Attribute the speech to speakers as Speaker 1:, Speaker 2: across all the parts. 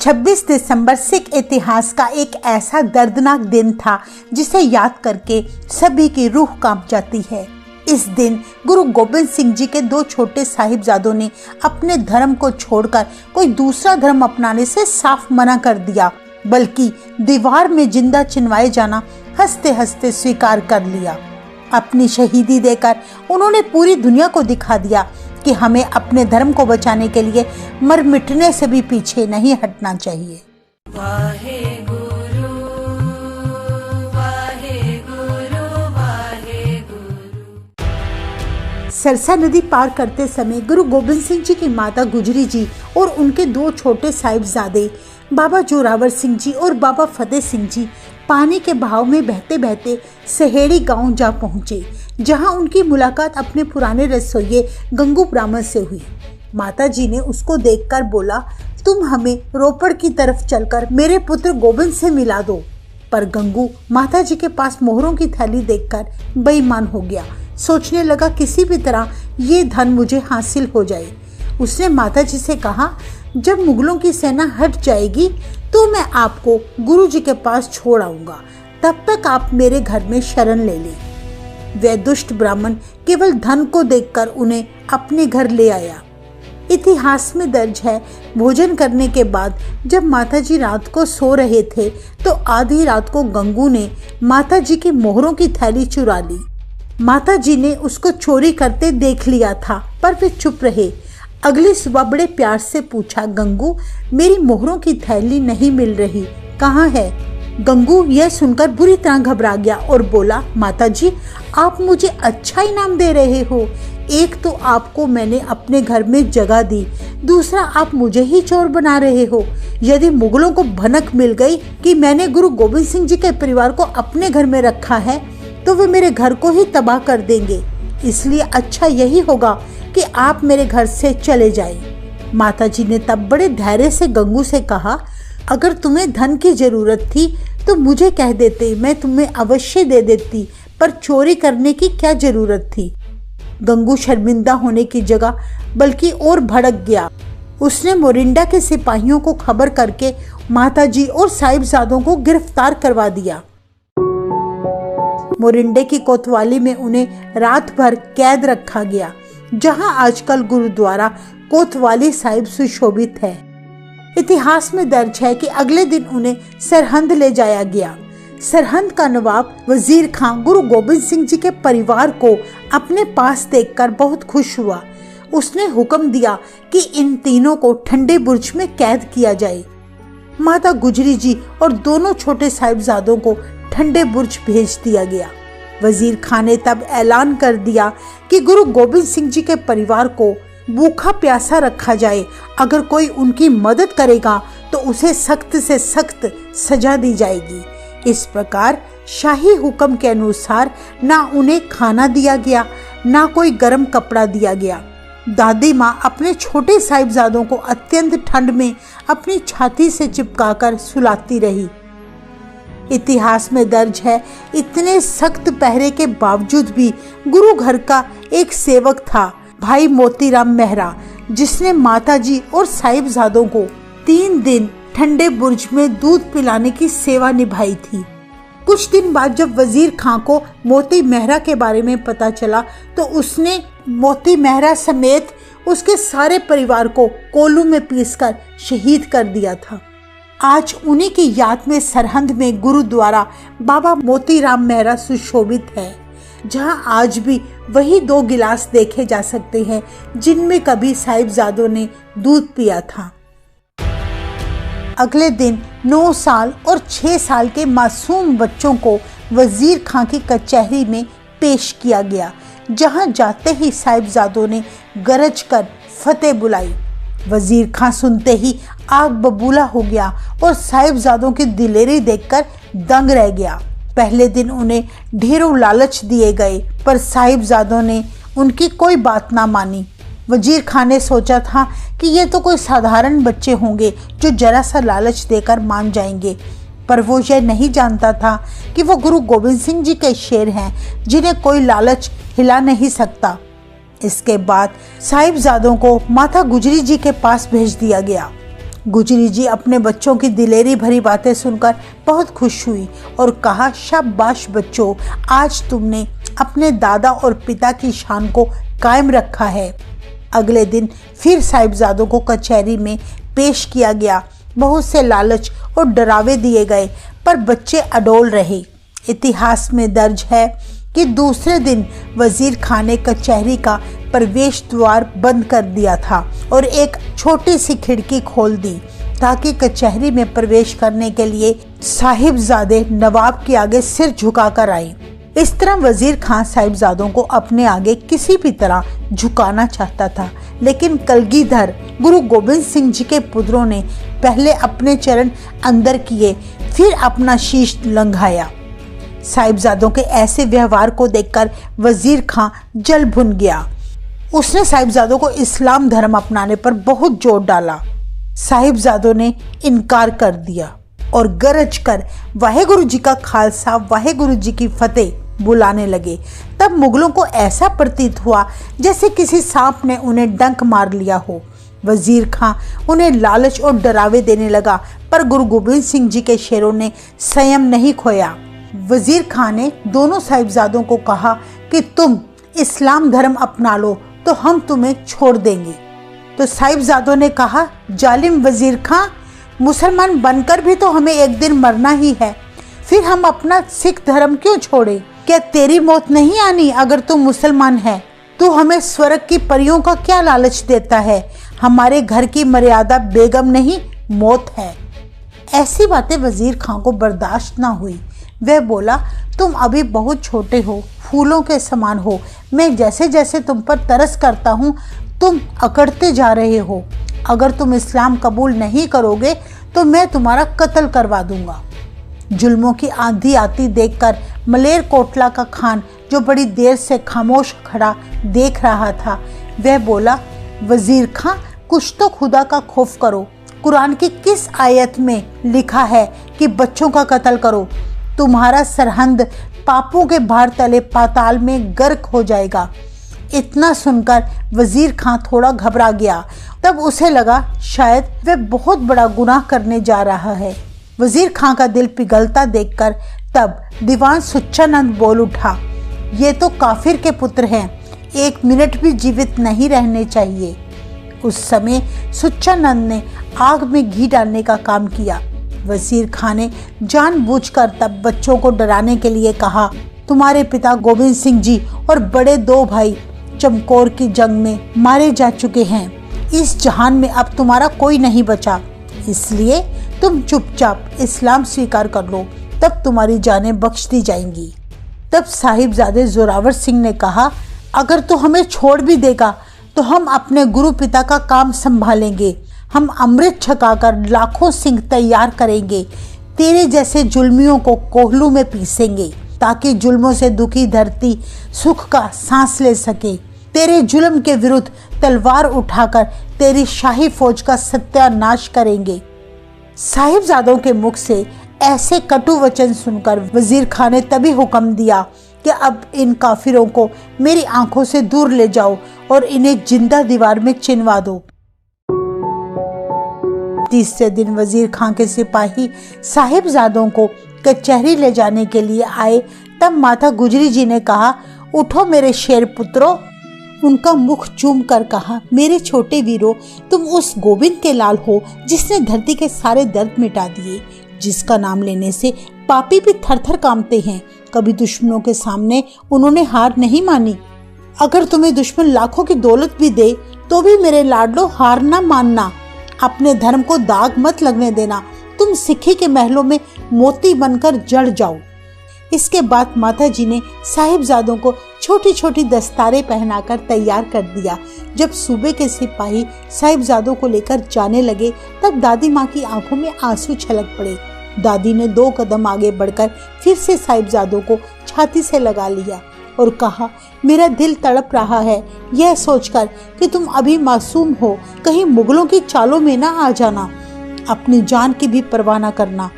Speaker 1: 26 दिसंबर सिख इतिहास का एक ऐसा दर्दनाक दिन था जिसे याद करके सभी की रूह कांप जाती है। इस दिन गुरु गोबिंद सिंह जी के दो छोटे साहिबजादों ने अपने धर्म को छोड़कर कोई दूसरा धर्म अपनाने से साफ मना कर दिया, बल्कि दीवार में जिंदा चिनवाए जाना हंसते हंसते स्वीकार कर लिया। अपनी शहीदी देकर उन्होंने पूरी दुनिया को दिखा दिया कि हमें अपने धर्म को बचाने के लिए मर मिटने से भी पीछे नहीं हटना चाहिए।
Speaker 2: वाहे गुरु, वाहे गुरु, वाहे गुरु।
Speaker 1: सरसा नदी पार करते समय गुरु गोबिंद सिंह जी की माता गुजरी जी और उनके दो छोटे साहिबजादे बाबा जोरावर सिंह जी और बाबा फतेह सिंह जी पानी के बहाव में बहते बहते सहेड़ी गांव जा पहुंचे, जहां उनकी मुलाकात अपने पुराने रसोइये गंगू ब्राह्मण से हुई। माता जी ने उसको देखकर बोला, तुम हमें रोपड़ की तरफ चलकर मेरे पुत्र गोबिंद से मिला दो। पर गंगू माता जी के पास मोहरों की थैली देखकर बेईमान हो गया। सोचने लगा किसी भी तरह ये धन मुझे हासिल हो जाए। उसने माता जी से कहा, जब मुगलों की सेना हट जाएगी तो मैं आपको गुरु जी के पास छोड़ आऊंगा, तब तक आप मेरे घर में शरण ले लें। वह दुष्ट ब्राह्मण केवल धन को देखकर उन्हें अपने घर ले आया। इतिहास में दर्ज है, भोजन करने के बाद जब माताजी रात को सो रहे थे तो आधी रात को गंगू ने माताजी की मोहरों की थैली चुरा ली। माताजी ने उसको चोरी करते देख लिया था, पर वे चुप रहे। अगली सुबह बड़े प्यार से पूछा, गंगू मेरी मोहरों की थैली नहीं मिल रही, कहाँ है? गंगू यह सुनकर बुरी तरह घबरा गया और बोला, माताजी आप मुझे अच्छा इनाम दे रहे हो। एक तो आपको मैंने अपने घर में जगह दी, दूसरा आप मुझे ही चोर बना रहे हो। यदि मुगलों को भनक मिल गई कि मैंने गुरु गोबिंद सिंह जी के परिवार को अपने घर में रखा है तो वे मेरे घर को ही तबाह कर देंगे। इसलिए अच्छा यही होगा कि आप मेरे घर से चले जाएं। माताजी ने तब बड़े धैर्य से गंगू से कहा, अगर तुम्हें धन की जरूरत थी तो मुझे कह देते, मैं तुम्हें अवश्य दे देती, पर चोरी करने की क्या जरूरत थी? गंगू शर्मिंदा होने की जगह बल्कि और भड़क गया। उसने मोरिंडा के सिपाहियों को खबर करके माताजी और साहिबजादों को गिरफ्तार करवा दिया। मोरिंडे की कोतवाली में उन्हें रात भर कैद रखा गया, जहां आजकल गुरुद्वारा कोतवाली साहिब सुशोभित है। इतिहास में दर्ज है कि अगले दिन उन्हें सरहंद ले जाया गया। सरहंद का नवाब वजीर खान गुरु गोबिंद सिंह जी के परिवार को अपने पास देखकर बहुत खुश हुआ। उसने हुक्म दिया कि इन तीनों को ठंडे बुर्ज में कैद किया जाए। माता गुजरी जी और दोनों छोटे साहिबजादों को ठंडे बुर्ज भेज दिया गया। वजीर खान ने तब ऐलान कर दिया कि गुरु गोबिंद सिंह जी के परिवार को भूखा प्यासा रखा जाए। अगर कोई उनकी मदद करेगा तो उसे सख्त से सख्त सजा दी जाएगी। इस प्रकार शाही हुक्म के अनुसार ना उन्हें खाना दिया गया, ना कोई गर्म कपड़ा दिया गया। दादी माँ अपने छोटे साहिबजादों को अत्यंत ठंड में अपनी छाती से चिपकाकर सुलाती रही। इतिहास में दर्ज है, इतने सख्त पहरे के बावजूद भी गुरु घर का एक सेवक था, भाई मोतीराम मेहरा, जिसने माताजी और साहिबजादों को 3 दिन ठंडे बुर्ज में दूध पिलाने की सेवा निभाई थी। कुछ दिन बाद जब वजीर खां को मोती मेहरा के बारे में पता चला तो उसने मोती मेहरा समेत उसके सारे परिवार को कोलू में पीसकर शहीद कर दिया था। आज उन्हीं की याद में सरहंद में गुरुद्वारा बाबा मोतीराम मेहरा सुशोभित है, जहां आज भी वही 2 गिलास देखे जा सकते हैं जिनमें कभी साहिबजादों ने दूध पिया था। अगले दिन 9 साल और 6 साल के मासूम बच्चों को वजीर खां की कचहरी में पेश किया गया, जहां जाते ही साहिबजादों ने गरज कर फतेह बुलाई। वजीर खां सुनते ही आग बबूला हो गया और साहिबजादों की दिलेरी देखकर दंग रह गया। पहले दिन उन्हें ढेरों लालच दिए गए, पर साहिबजादों ने उनकी कोई बात ना मानी। वजीर खान ने सोचा था कि ये तो कोई साधारण बच्चे होंगे जो जरा सा लालच देकर मान जाएंगे, पर वो यह नहीं जानता था कि वो गुरु गोबिंद सिंह जी के शेर हैं, जिन्हें कोई लालच हिला नहीं सकता। इसके बाद साहिबजादों को माता गुजरी जी के पास भेज दिया गया। गुजरी जी अपने बच्चों की दिलेरी भरी बातें सुनकर बहुत खुश हुई और कहा, शाबाश बच्चों, आज तुमने अपने दादा और पिता की शान को कायम रखा है। अगले दिन फिर साहिबजादों को कचहरी में पेश किया गया। बहुत से लालच और डरावे दिए गए, पर बच्चे अडोल रहे। इतिहास में दर्ज है कि दूसरे दिन वजीर खान ने कचहरी का प्रवेश द्वार बंद कर दिया था और एक छोटी सी खिड़की खोल दी ताकि कचहरी में प्रवेश करने के लिए साहिबजादे नवाब के आगे सिर झुकाकर आए। इस तरह वजीर खान साहिबजादों को अपने आगे किसी भी तरह झुकाना चाहता था, लेकिन कलगीधर गुरु गोबिंद सिंह जी के पुत्रों ने पहले अपने चरण अंदर किए, फिर अपना शीश लंघाया। साहिबजादों के ऐसे व्यवहार को देखकर वजीर खां जल भुन गया। उसने साहिबजादों को इस्लाम धर्म अपनाने पर बहुत जोर डाला। साहिबजादों ने इनकार कर दिया और गरज कर वाहेगुरु जी का खालसा, वाहेगुरु जी की फतेह बुलाने लगे। तब मुगलों को ऐसा प्रतीत हुआ जैसे किसी सांप ने उन्हें डंक मार लिया हो। वजीर खां उन्हें लालच और डरावे देने लगा, पर गुरु गोबिंद सिंह जी के शेरों ने संयम नहीं खोया। वजीर खान ने दोनों साहिबजादों को कहा कि तुम इस्लाम धर्म अपना लो तो हम तुम्हें छोड़ देंगे। तो साहिबजादों ने कहा, जालिम वजीर खां, मुसलमान बनकर भी तो हमें एक दिन मरना ही है, फिर हम अपना सिख धर्म क्यों छोड़े? क्या तेरी मौत नहीं आनी अगर तू मुसलमान है? तू हमें स्वर्ग की परियों का क्या लालच देता है? हमारे घर की मर्यादा बेगम नहीं, मौत है। ऐसी बातें वजीर खां को बर्दाश्त ना हुई। वह बोला, तुम अभी बहुत छोटे हो, फूलों के समान हो। मैं जैसे जैसे तुम पर तरस करता हूँ तुम अकड़ते जा रहे हो। अगर तुम इस्लाम कबूल नहीं करोगे तो मैं तुम्हारा कत्ल करवा दूंगा। जुल्मों की आंधी आती देखकर मलेर कोटला का खान, जो बड़ी देर से खामोश खड़ा देख रहा था, वह बोला, वजीर खां, कुछ तो खुदा का खौफ करो। कुरान की किस आयत में लिखा है कि बच्चों का कत्ल करो? तुम्हारा सरहंद पापों के भार तले पाताल में गर्क हो जाएगा। इतना सुनकर वजीर खां थोड़ा घबरा गया। तब उसे लगा शायद वह बहुत बड़ा गुनाह करने जा रहा है। वजीर खां का दिल पिघलता देखकर तब दीवान सुच्चानंद बोल उठा, ये तो काफिर के पुत्र हैं, एक मिनट भी जीवित नहीं रहने चाहिए। उस समय सुच्चानंद ने आग में घी डालने का काम किया। वजीर खां ने जानबूझकर तब बच्चों को डराने के लिए कहा, तुम्हारे पिता गोबिंद सिंह जी और बड़े दो भाई चमकौर की जंग में मारे जा चुके हैं। इस जहान में अब तुम्हारा कोई नहीं बचा, इसलिए तुम चुपचाप इस्लाम स्वीकार कर लो, तब तुम्हारी जानें बख्श दी जाएंगी। तब साहिबजादे जोरावर सिंह ने कहा, अगर तू हमें छोड़ भी देगा तो हम अपने गुरु पिता का काम संभालेंगे। हम अमृत छकाकर लाखों सिंह तैयार करेंगे, तेरे जैसे जुल्मियों को कोहलू में पीसेंगे ताकि जुल्मों से दुखी धरती सुख का सांस ले सके। तेरे जुल्म के विरुद्ध तलवार उठाकर तेरी शाही फौज का सत्यानाश करेंगे। साहिबजादों के मुख से ऐसे कटु वचन सुनकर वजीर खान ने तभी हुक्म दिया कि अब इन काफिरों को मेरी आंखों से दूर ले जाओ और इन्हें जिंदा दीवार में चिनवा दो। तीसरे दिन वजीर खां के सिपाही साहिबजादों को कचहरी ले जाने के लिए आए। तब माता गुजरी जी ने कहा, उठो मेरे शेर पुत्रों। उनका मुख चूम कर कहा, मेरे छोटे वीरों, तुम उस गोविंद के लाल हो जिसने धरती के सारे दर्द मिटा दिए, जिसका नाम लेने से पापी भी थर थर कांपते हैं। कभी दुश्मनों के सामने उन्होंने हार नहीं मानी। अगर तुम्हें दुश्मन लाखों की दौलत भी दे तो भी मेरे लाडलो हार ना मानना। अपने धर्म को दाग मत लगने देना। तुम सिक्खी के महलों में मोती बनकर जड़ जाओ। इसके बाद माता जी ने साहिबजादों को छोटी छोटी दस्तारें पहनाकर तैयार कर दिया। जब सूबे के सिपाही साहिबजादों को लेकर जाने लगे तब दादी माँ की आंखों में आंसू छलक पड़े। दादी ने 2 कदम आगे बढ़कर फिर से साहिबजादों को छाती से लगा लिया और कहा, मेरा दिल तड़प रहा है यह सोचकर कि तुम अभी मासूम हो, कहीं मुगलों की चालों में ना आ जाना। अपनी जान की भी परवाह न करना।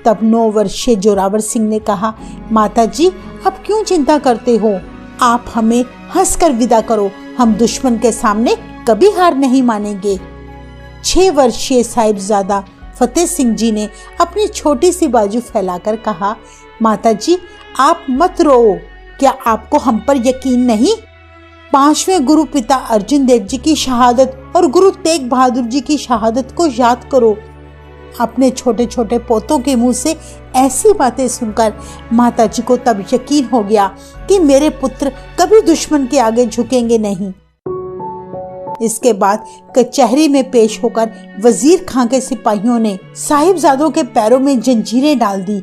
Speaker 1: तब 9 वर्षीय जोरावर सिंह ने कहा, माता जी अब क्यों चिंता करते हो? आप हमें हंसकर विदा करो। हम दुश्मन के सामने कभी हार नहीं मानेंगे। 6 वर्षीय साहिबजादा फतेह सिंह जी ने अपनी छोटी सी बाजू फैलाकर कहा, माता जी आप मत रो, क्या आपको हम पर यकीन नहीं? 5वें गुरु पिता अर्जुन देव जी की शहादत और गुरु तेग बहादुर जी की शहादत को याद करो। अपने छोटे छोटे पोतों के मुंह से ऐसी बातें सुनकर माता जी को तब यकीन हो गया कि मेरे पुत्र कभी दुश्मन के आगे झुकेंगे नहीं। इसके बाद कचहरी में पेश होकर वजीर खां के सिपाहियों ने साहिबजादों के पैरों में जंजीरें डाल दी।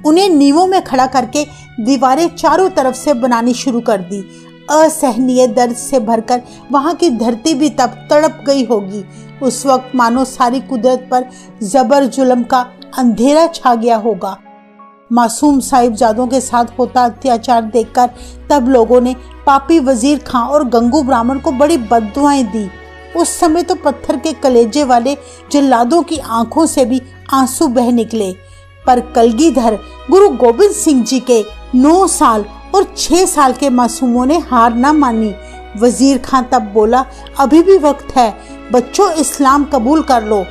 Speaker 1: उन्हें नींवों में खड़ा करके दीवारें चारों तरफ से बनानी शुरू कर दी। असहनीय दर्द से भरकर वहां की धरती भी तब तड़प गई होगी। उस वक्त मानो सारी कुदरत पर जबर जुल्म का अंधेरा छा गया होगा। मासूम साहिबजादों के साथ होता अत्याचार देखकर तब लोगों ने पापी वजीर खां और गंगू ब्राह्मण को बड़ी बद्दुआएं दी। उस समय तो पत्थर के कलेजे वाले जल्लादों की आंखों से भी आंसू बह निकले। पर कलगीधर गुरु गोबिंद सिंह जी के 9 साल और 6 साल के मासूमों ने हार ना मानी। वजीर खां तब बोला, अभी भी वक्त है, बच्चों इस्लाम कबूल कर लो।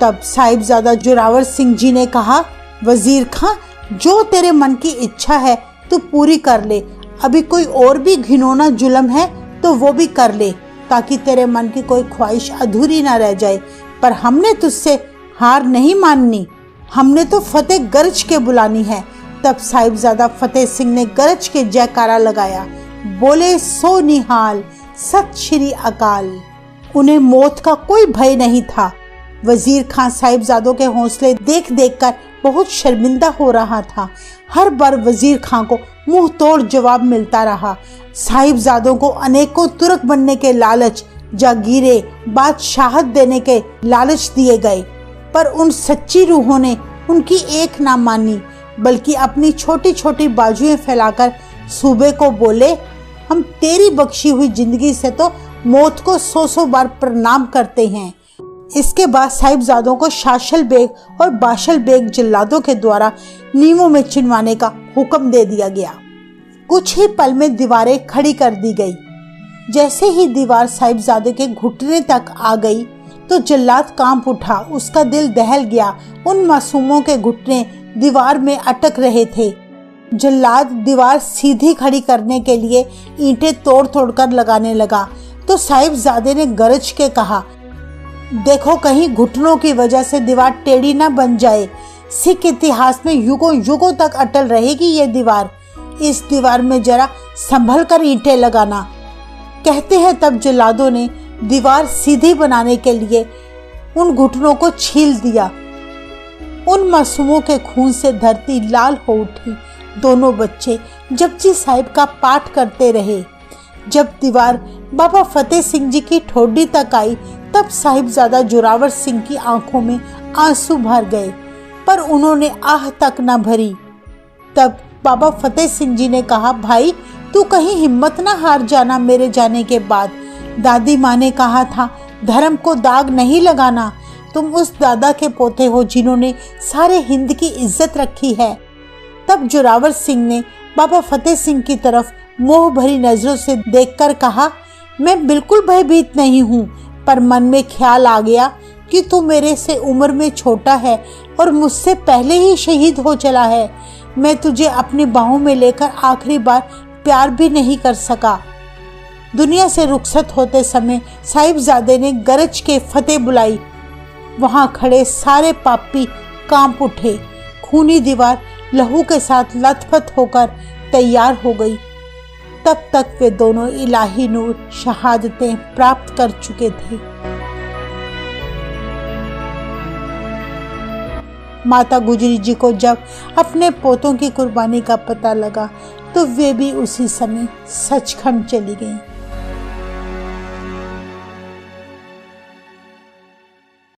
Speaker 1: तब साहिबजादा जोरावर सिंह जी ने कहा, वजीर खां जो तेरे मन की इच्छा है तू पूरी कर ले। अभी कोई और भी घिनौना जुल्म है तो वो भी कर ले, ताकि तेरे मन की कोई ख्वाहिश अधूरी ना रह जाए। पर हमने तुझसे हार नहीं माननी, हमने तो फतेह गरज के बुलानी है। तब साहिबजादा फतेह सिंह ने गरज के जयकारा लगाया, बोले सो निहाल, सत श्री अकाल। उन्हें मौत का कोई भय नहीं था। वजीर खां साहिबजादों के हौसले देख देख कर बहुत शर्मिंदा हो रहा था। हर बार वजीर खां को मुंह तोड़ जवाब मिलता रहा। साहिबजादों को अनेकों तुर्क बनने के लालच, जागीरे, बादशाहत देने के लालच दिए गए, पर उन सच्ची रूहों ने उनकी एक ना मानी, बल्कि अपनी छोटी छोटी बाजुएं फैलाकर सूबे को बोले, हम तेरी बख्शी हुई जिंदगी से तो मौत को 100 बार प्रणाम करते हैं। इसके बाद साहिबजादों को शाशल बेग और बाशल बेग जल्लादों के द्वारा नीमों में चिनवाने का हुक्म दे दिया गया। कुछ ही पल में दीवारें खड़ी कर दी गई। जैसे ही दीवार साहिबजादे के घुटने तक आ गई तो जल्लाद कांप उठा, उसका दिल दहल गया। उन मासूमों के घुटने दीवार में अटक रहे थे। जल्लाद दीवार सीधी खड़ी करने के लिए ईंटें तोड़ तोड़ कर लगाने लगा तो साहिबजादे ने गरज के कहा, देखो कहीं घुटनों की वजह से दीवार टेढ़ी ना बन जाए। सिख इतिहास में युगों युगों तक अटल रहेगी ये दीवार। इस दीवार में जरा संभल कर ईंटें लगाना। कहते हैं तब जल्लादों ने दीवार सीधी बनाने के लिए उन घुटनों को छील दिया। उन मासूमों के खून से धरती लाल हो उठी। दोनों बच्चे जपजी साहिब का पाठ करते रहे। जब दीवार बाबा फतेह सिंह जी की ठोडी तक आई तब साहिबजादा जोरावर सिंह की आंखों में आंसू भर गए, पर उन्होंने आह तक न भरी। तब बाबा फतेह सिंह जी ने कहा, भाई तू कहीं हिम्मत ना हार जाना। मेरे जाने के बाद दादी माँ ने कहा था, धर्म को दाग नहीं लगाना। तुम उस दादा के पोते हो जिन्होंने सारे हिंद की इज्जत रखी है। तब जोरावर सिंह ने बाबा फतेह सिंह की तरफ मोह भरी नजरों से देखकर कहा, मैं बिल्कुल भयभीत नहीं हूँ, पर मन में ख्याल आ गया कि तू मेरे से उम्र में छोटा है और मुझसे पहले ही शहीद हो चला है। मैं तुझे अपनी बाहों में लेकर आखिरी बार प्यार भी नहीं कर सका। दुनिया से रुखसत होते समय साहिबजादे ने गरज के फतेह बुलाई। वहां खड़े सारे पापी कांप उठे। खूनी दीवार लहू के साथ लथपथ होकर तैयार हो गई। तब तक वे दोनों इलाही नूर शहादतें प्राप्त कर चुके थे। माता गुजरी जी को जब अपने पोतों की कुर्बानी का पता लगा तो वे भी उसी समय सचखंड चली गईं।